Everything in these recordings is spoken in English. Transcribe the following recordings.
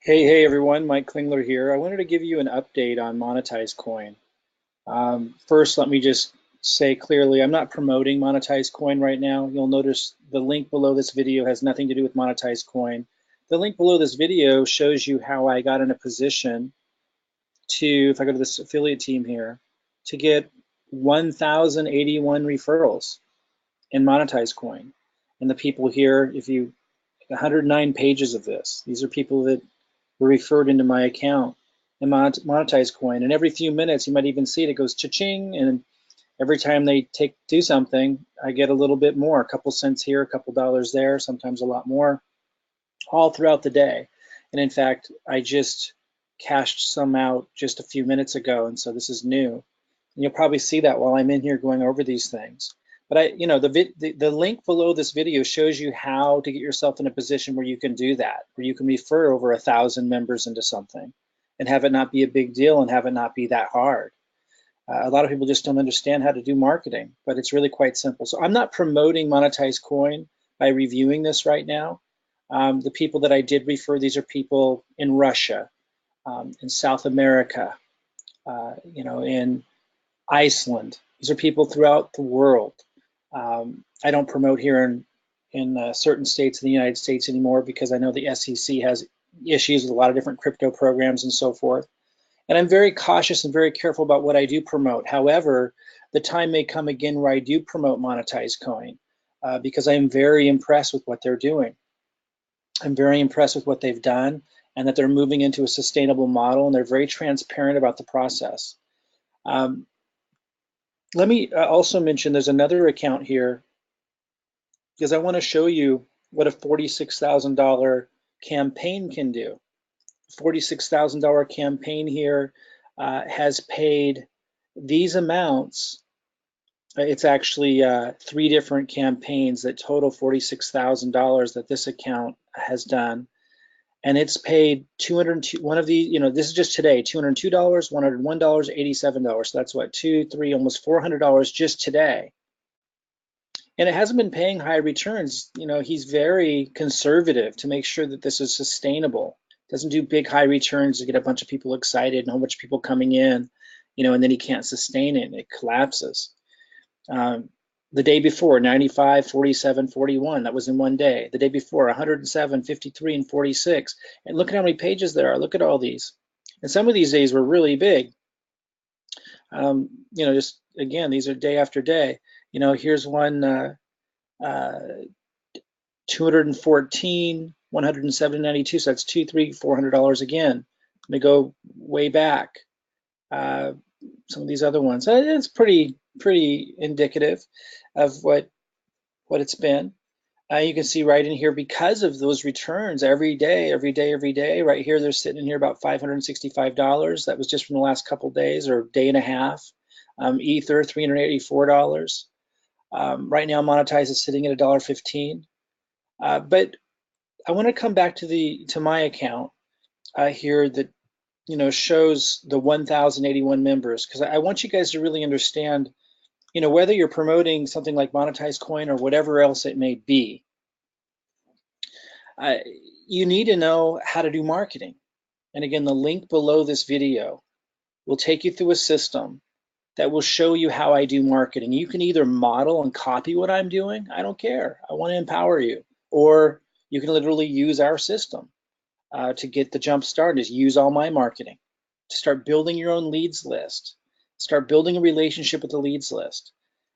Hey everyone, Mike Klingler here. I wanted to give you an update on Monetize Coin. First, let me just say clearly, I'm not promoting Monetize Coin right now. You'll notice the link below this video has nothing to do with Monetize Coin. The link below this video shows you how I got in a position to, if I go to this affiliate team here, to get 1,081 referrals in Monetize Coin. And the people here, if you, 109 pages of this, these are people that were referred into my account and Monetize Coin. And every few minutes, you might even see it, it goes cha-ching. And every time they do something, I get a little bit more, a couple cents here, a couple dollars there, sometimes a lot more, all throughout the day. And in fact, I just cashed some out just a few minutes ago. And so this is new. And you'll probably see that while I'm in here going over these things. But the link below this video shows you how to get yourself in a position where you can do that, where you can refer over 1,000 members into something and have it not be a big deal and have it not be that hard. A lot of people just don't understand how to do marketing, but it's really quite simple. So I'm not promoting Monetize Coin by reviewing this right now. The people that I did refer, these are people in Russia, in South America, in Iceland. These are people throughout the world. I don't promote here in certain states in the United States anymore because I know the SEC has issues with a lot of different crypto programs and so forth. And I'm very cautious and very careful about what I do promote. However, the time may come again where I do promote Monetize Coin because I am very impressed with what they're doing. I'm very impressed with what they've done and that they're moving into a sustainable model, and they're very transparent about the process. Let me also mention there's another account here because I want to show you what a $46,000 campaign can do. $46,000 campaign here has paid these amounts. It's actually three different campaigns that total $46,000 that this account has done. And it's paid 202, one of these, this is just today, $202, $101, $87. So that's what, almost $400 just today. And it hasn't been paying high returns. He's very conservative to make sure that this is sustainable. Doesn't do big high returns to get a bunch of people excited and a whole bunch of people coming in, and then he can't sustain it and it collapses. The day before, 95, 47, 41, that was in one day. The day before, 107, 53, and 46. And look at how many pages there are. Look at all these. And some of these days were really big. Just again, these are day after day. Here's one 214, 107, 92. So that's $400 again. Let me go way back. Some of these other ones. It's pretty indicative of what it's been. You can see right in here, because of those returns every day, right here, they're sitting in here about $565. That was just from the last couple days or day and a half. Ether, $384. Right now, Monetize is sitting at $1.15. But I want to come back to my account here that shows the 1,081 members, because I want you guys to really understand, whether you're promoting something like Monetize Coin or whatever else it may be, you need to know how to do marketing. And again, the link below this video will take you through a system that will show you how I do marketing. You can either model and copy what I'm doing. I don't care. I want to empower you. Or you can literally use our system to get the jump started. Is use all my marketing to start building your own leads list. Start building a relationship with the leads list,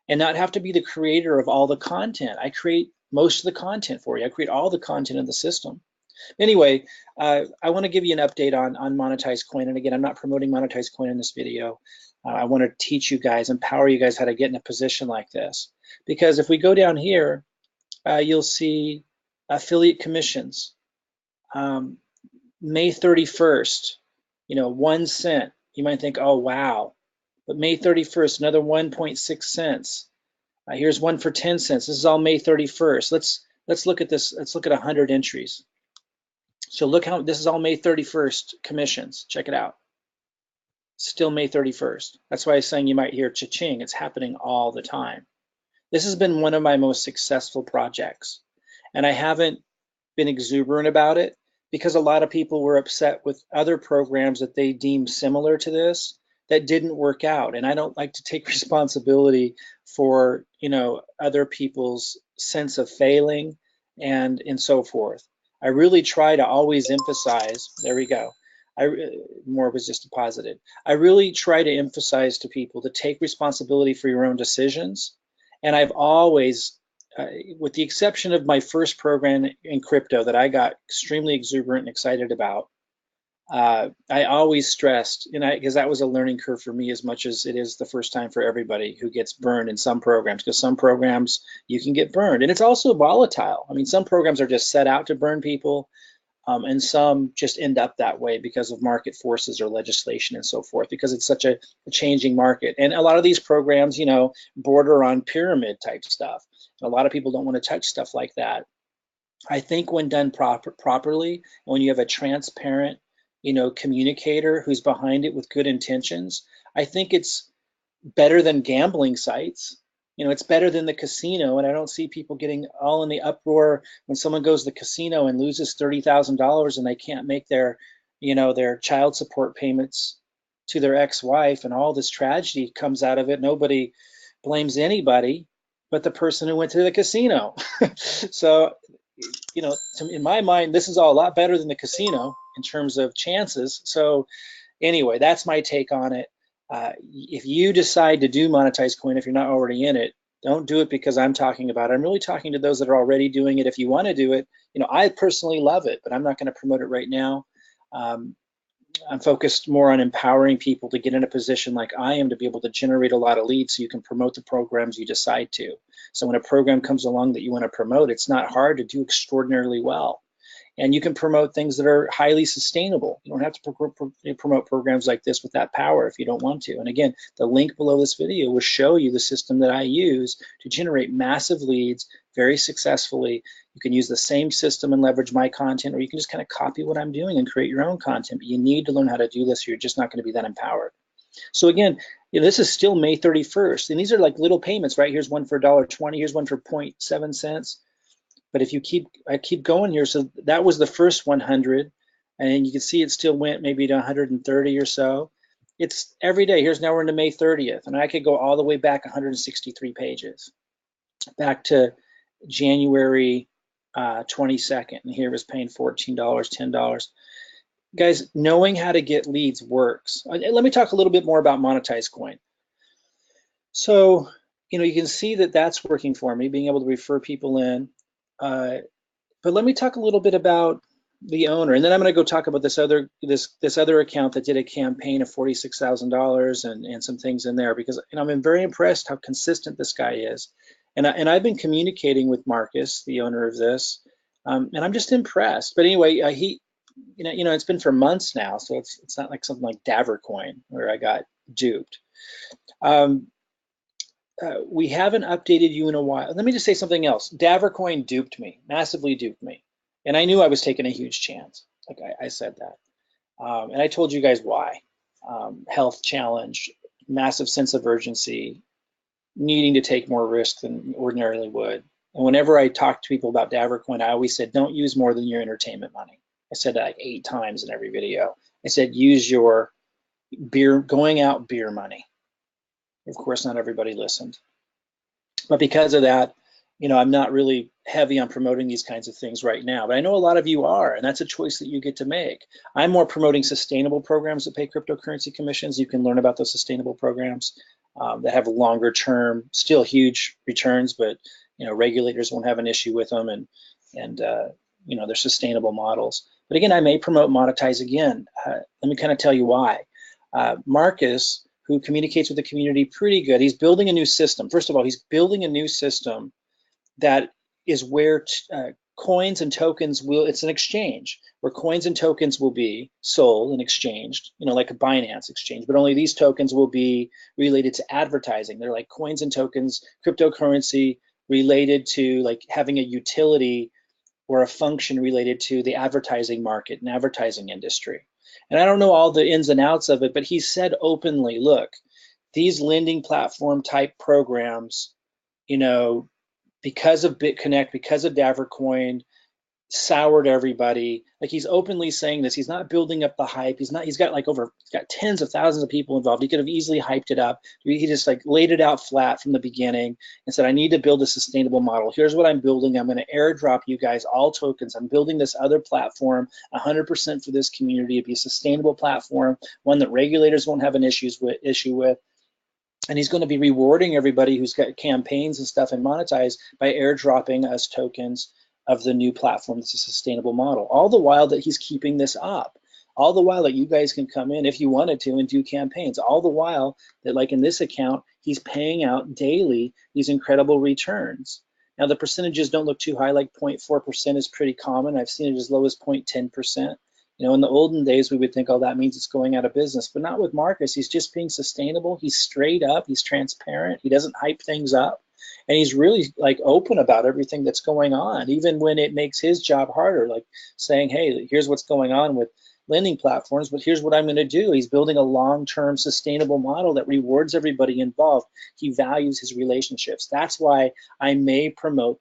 and not have to be the creator of all the content. I create most of the content for you. I create all the content in the system. Anyway, I want to give you an update on Monetize Coin. And again, I'm not promoting Monetize Coin in this video. I want to teach you guys, empower you guys how to get in a position like this. Because if we go down here, you'll see affiliate commissions. May 31st, 1 cent. You might think, oh, wow. But May 31st, another 1.6 cents. Here's one for 10 cents. This is all May 31st. Let's look at this. Let's look at 100 entries. So look how this is all May 31st commissions. Check it out. Still May 31st. That's why I was saying you might hear cha-ching. It's happening all the time. This has been one of my most successful projects, and I haven't been exuberant about it because a lot of people were upset with other programs that they deemed similar to this that didn't work out. And I don't like to take responsibility for, other people's sense of failing and so forth. I really try to always emphasize, there we go. More was just deposited. I really try to emphasize to people to take responsibility for your own decisions. And I've always, with the exception of my first program in crypto that I got extremely exuberant and excited about, I always stressed, because that was a learning curve for me as much as it is the first time for everybody who gets burned in some programs, because some programs you can get burned. And it's also volatile. I mean, some programs are just set out to burn people, and some just end up that way because of market forces or legislation and so forth, because it's such a changing market. And a lot of these programs, border on pyramid type stuff. And a lot of people don't want to touch stuff like that. I think when done properly, when you have a transparent, communicator who's behind it with good intentions, I think it's better than gambling sites. It's better than the casino, and I don't see people getting all in the uproar when someone goes to the casino and loses $30,000 and they can't make their child support payments to their ex-wife, and all this tragedy comes out of it. Nobody blames anybody but the person who went to the casino. So, in my mind, this is all a lot better than the casino in terms of chances. So anyway, that's my take on it. If you decide to do Monetize Coin, if you're not already in it, don't do it because I'm talking about it. I'm really talking to those that are already doing it. If you want to do it, I personally love it, but I'm not going to promote it right now. I'm focused more on empowering people to get in a position like I am to be able to generate a lot of leads so you can promote the programs you decide to. So when a program comes along that you want to promote, it's not hard to do extraordinarily well. And you can promote things that are highly sustainable. You don't have to promote programs like this with that power if you don't want to. And again, the link below this video will show you the system that I use to generate massive leads very successfully. You can use the same system and leverage my content, or you can just kind of copy what I'm doing and create your own content. But you need to learn how to do this, or you're just not going to be that empowered. So again, this is still May 31st, and these are like little payments, right? Here's one for $1.20, here's one for 0.7 cents. But if I keep going here, so that was the first 100, and you can see it still went maybe to 130 or so. It's every day. Now we're into May 30th, and I could go all the way back 163 pages, back to January 22nd, and here it was paying $14, $10. Guys, knowing how to get leads works. Let me talk a little bit more about Monetize Coin. So, you can see that that's working for me, being able to refer people in. But let me talk a little bit about the owner, and then I'm going to go talk about this other account that did a campaign of $46,000 and some things in there, because I'm very impressed how consistent this guy is, and I've been communicating with Marcus, the owner of this, and I'm just impressed. But anyway, he, it's been for months now, so it's not like something like Davercoin where I got duped. We haven't updated you in a while. Let me just say something else. Davercoin duped me, massively duped me. And I knew I was taking a huge chance. Like I said that. And I told you guys why. Health challenge, massive sense of urgency, needing to take more risk than ordinarily would. And whenever I talk to people about Davercoin, I always said, don't use more than your entertainment money. I said that like 8 times in every video. I said, use your going out beer money. Of course, not everybody listened. But because of that, I'm not really heavy on promoting these kinds of things right now. But I know a lot of you are, and that's a choice that you get to make. I'm more promoting sustainable programs that pay cryptocurrency commissions. You can learn about those sustainable programs that have longer term, still huge returns, but regulators won't have an issue with them, and they're sustainable models. But again, I may promote Monetize again. Let me kind of tell you why. Marcus, who communicates with the community pretty good. He's building a new system. First of all, he's building a new system that is where coins and tokens it's an exchange where coins and tokens will be sold and exchanged, like a Binance exchange, but only these tokens will be related to advertising. They're like coins and tokens, cryptocurrency related to like having a utility or a function related to the advertising market and advertising industry. And I don't know all the ins and outs of it, but he said openly, look, these lending platform type programs, because of BitConnect, because of Davercoin, soured everybody. Like, he's openly saying this. He's not building up the hype. He's got he's got tens of thousands of people involved. He could have easily hyped it up. He just like laid it out flat from the beginning and said, I need to build a sustainable model. Here's what I'm building. I'm going to airdrop you guys all tokens. I'm building this other platform 100% for this community. It'd be a sustainable platform, one that regulators won't have an issue with. And he's going to be rewarding everybody who's got campaigns and stuff and Monetize by airdropping us tokens of the new platform that's a sustainable model. All the while that he's keeping this up. All the while that you guys can come in if you wanted to and do campaigns. All the while that, like in this account, he's paying out daily these incredible returns. Now the percentages don't look too high, like 0.4% is pretty common. I've seen it as low as 0.10%. In the olden days, we would think, oh, that means it's going out of business, but not with Marcus. He's just being sustainable. He's straight up. He's transparent. He doesn't hype things up. And he's really like open about everything that's going on, even when it makes his job harder, like saying, hey, here's what's going on with lending platforms, but here's what I'm going to do. He's building a long-term sustainable model that rewards everybody involved. He values his relationships. That's why I may promote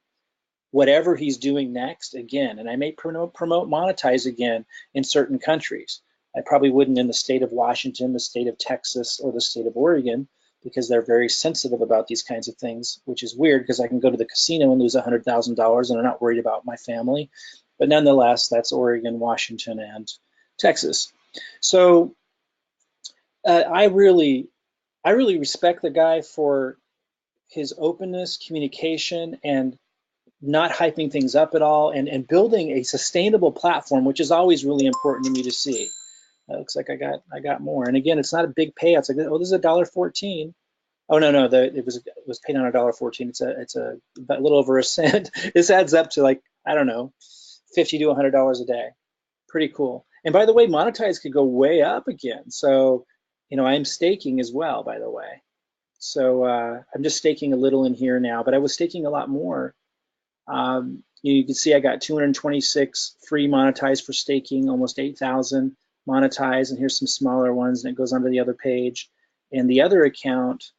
whatever he's doing next again, and I may promote Monetize again in certain countries. I probably wouldn't in the state of Washington, the state of Texas, or the state of Oregon, because they're very sensitive about these kinds of things, which is weird because I can go to the casino and lose $100,000 and I'm not worried about my family. But nonetheless, that's Oregon, Washington, and Texas. So I really respect the guy for his openness, communication, and not hyping things up at all, and building a sustainable platform, which is always really important to me to see. It looks like I got more. And again, it's not a big payout. It's like, oh, this is $1.14. Oh no, it was paid on $1.14. It's a little over a cent. This adds up to, like, I don't know, $50 to $100 a day. Pretty cool. And by the way, Monetize could go way up again. So, I'm staking as well, by the way. So I'm just staking a little in here now, but I was staking a lot more. You can see I got 226 free Monetize for staking, almost 8,000 Monetize, and here's some smaller ones, and it goes onto the other page. And the other account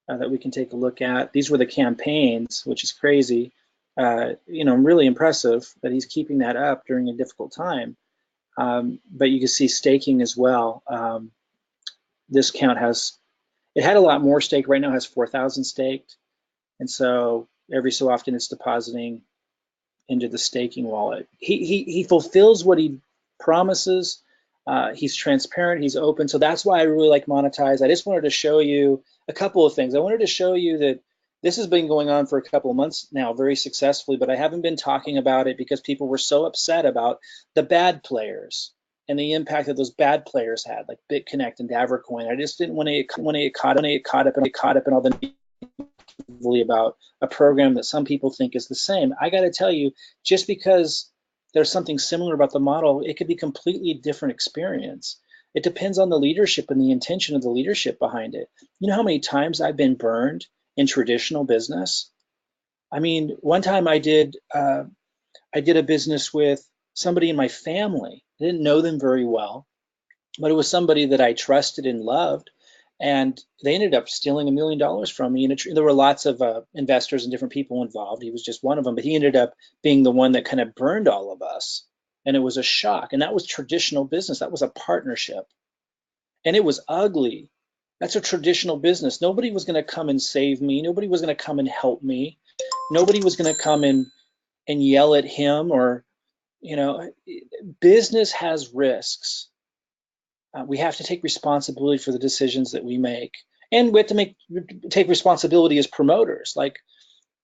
that we can take a look at, these were the campaigns, which is crazy. Really impressive that he's keeping that up during a difficult time. But you can see staking as well. This account it had a lot more stake. Right now it has 4,000 staked. And so every so often it's depositing into the staking wallet. He fulfills what he promises. He's transparent, he's open. So that's why I really like Monetize. I just wanted to show you a couple of things. I wanted to show you that this has been going on for a couple of months now very successfully, but I haven't been talking about it because people were so upset about the bad players and the impact that those bad players had, like BitConnect and Davercoin. I just didn't want to get caught up in all the about a program that some people think is the same. I got to tell you, just because there's something similar about the model, it could be completely different experience. It depends on the leadership and the intention of the leadership behind it. You know how many times I've been burned in traditional business? I mean, one time I did a business with somebody in my family. I didn't know them very well, but it was somebody that I trusted and loved. And they ended up stealing $1 million from me. And there were lots of investors and different people involved. He was just one of them, but he ended up being the one that kind of burned all of us. And it was a shock. And that was traditional business. That was a partnership. And it was ugly. That's a traditional business. Nobody was going to come and save me. Nobody was going to come and help me. Nobody was going to come and yell at him, or, business has risks. We have to take responsibility for the decisions that we make, and we have to take responsibility as promoters. Like,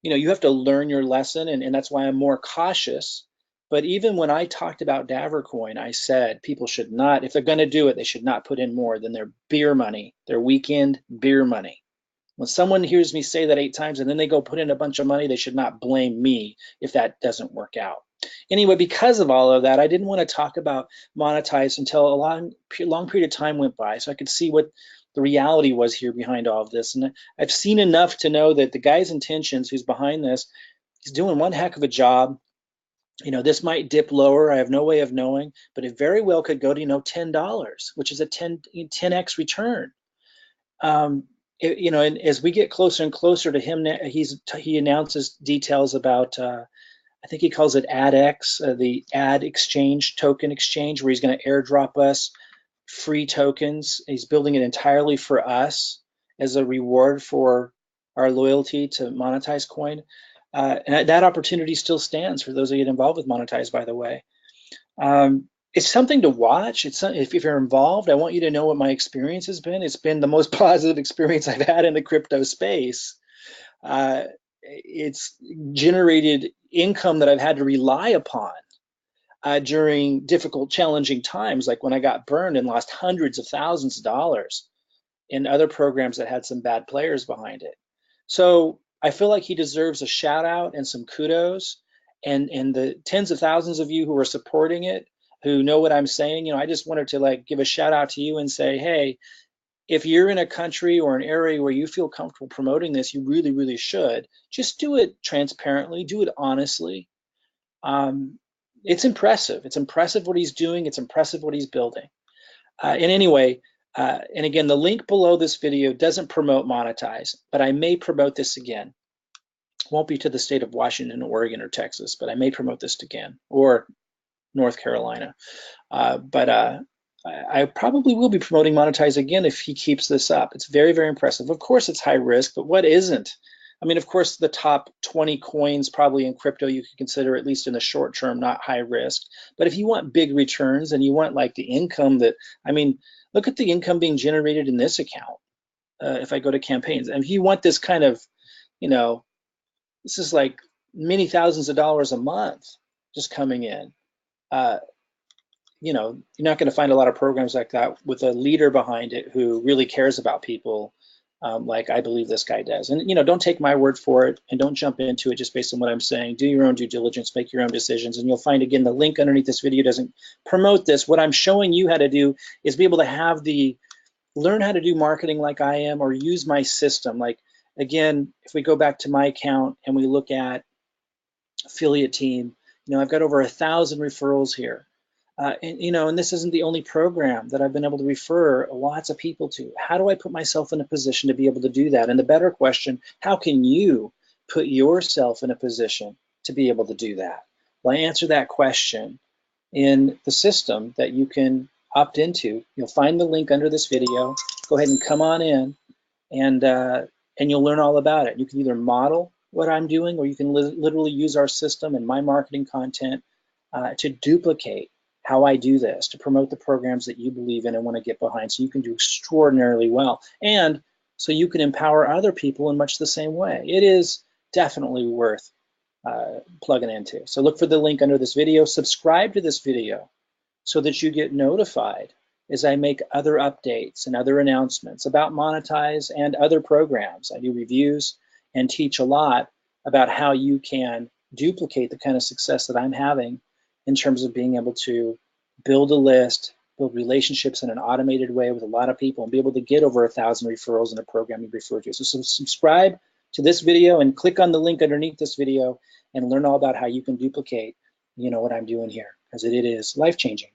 you have to learn your lesson, and that's why I'm more cautious. But even when I talked about Davercoin, I said people should not, if they're going to do it, they should not put in more than their beer money, their weekend beer money. When someone hears me say that 8 times and then they go put in a bunch of money, they should not blame me if that doesn't work out. Anyway, because of all of that, I didn't want to talk about Monetize until a long period of time went by, so I could see what the reality was here behind all of this. And I've seen enough to know that the guy's intentions, who's behind this, he's doing one heck of a job. This might dip lower. I have no way of knowing, but it very well could go to, $10, which is a 10x return. And as we get closer and closer to him, he announces details about I think he calls it AdX, the ad exchange, token exchange, where he's going to airdrop us free tokens. He's building it entirely for us as a reward for our loyalty to Monetize Coin. And that opportunity still stands for those that get involved with Monetize, by the way. It's something to watch. If you're involved, I want you to know what my experience has been. It's been the most positive experience I've had in the crypto space. It's generated income that I've had to rely upon during difficult, challenging times, like when I got burned and lost hundreds of thousands of dollars in other programs that had some bad players behind it. So I feel like he deserves a shout out and some kudos. And the tens of thousands of you who are supporting it, who know what I'm saying, I just wanted to like give a shout out to you and say, hey, if you're in a country or an area where you feel comfortable promoting this, you really, really should. Just do it transparently, do it honestly. It's impressive. It's impressive what he's doing. It's impressive what he's building. And anyway, and again, the link below this video doesn't promote Monetize, but I may promote this again. Won't be to the state of Washington, Oregon, or Texas, but I may promote this again, or North Carolina. I probably will be promoting Monetize again if he keeps this up. It's very, very impressive. Of course, it's high risk, but what isn't? I mean, of course, the top 20 coins probably in crypto you could consider, at least in the short term, not high risk. But if you want big returns and you want like the income that, I mean, look at the income being generated in this account. If I go to campaigns, and if you want this kind of, this is like many thousands of dollars a month just coming in. You're not going to find a lot of programs like that with a leader behind it who really cares about people, like I believe this guy does. And don't take my word for it, and don't jump into it just based on what I'm saying. Do your own due diligence, make your own decisions, and you'll find, again, the link underneath this video doesn't promote this. What I'm showing you how to do is be able to learn how to do marketing like I am, or use my system. Like, again, if we go back to my account and we look at affiliate team, I've got over 1,000 referrals here. And this isn't the only program that I've been able to refer lots of people to. How do I put myself in a position to be able to do that? And the better question, how can you put yourself in a position to be able to do that? Well, I answer that question in the system that you can opt into. You'll find the link under this video. Go ahead and come on in, and you'll learn all about it. You can either model what I'm doing, or you can literally use our system and my marketing content to duplicate how I do this, to promote the programs that you believe in and want to get behind, so you can do extraordinarily well, and so you can empower other people in much the same way. It is definitely worth plugging into. So look for the link under this video. Subscribe to this video so that you get notified as I make other updates and other announcements about Monetize and other programs. I do reviews and teach a lot about how you can duplicate the kind of success that I'm having in terms of being able to build a list, build relationships in an automated way with a lot of people, and be able to get over 1,000 referrals in a program you refer to. So subscribe to this video and click on the link underneath this video and learn all about how you can duplicate, what I'm doing here, because it is life-changing.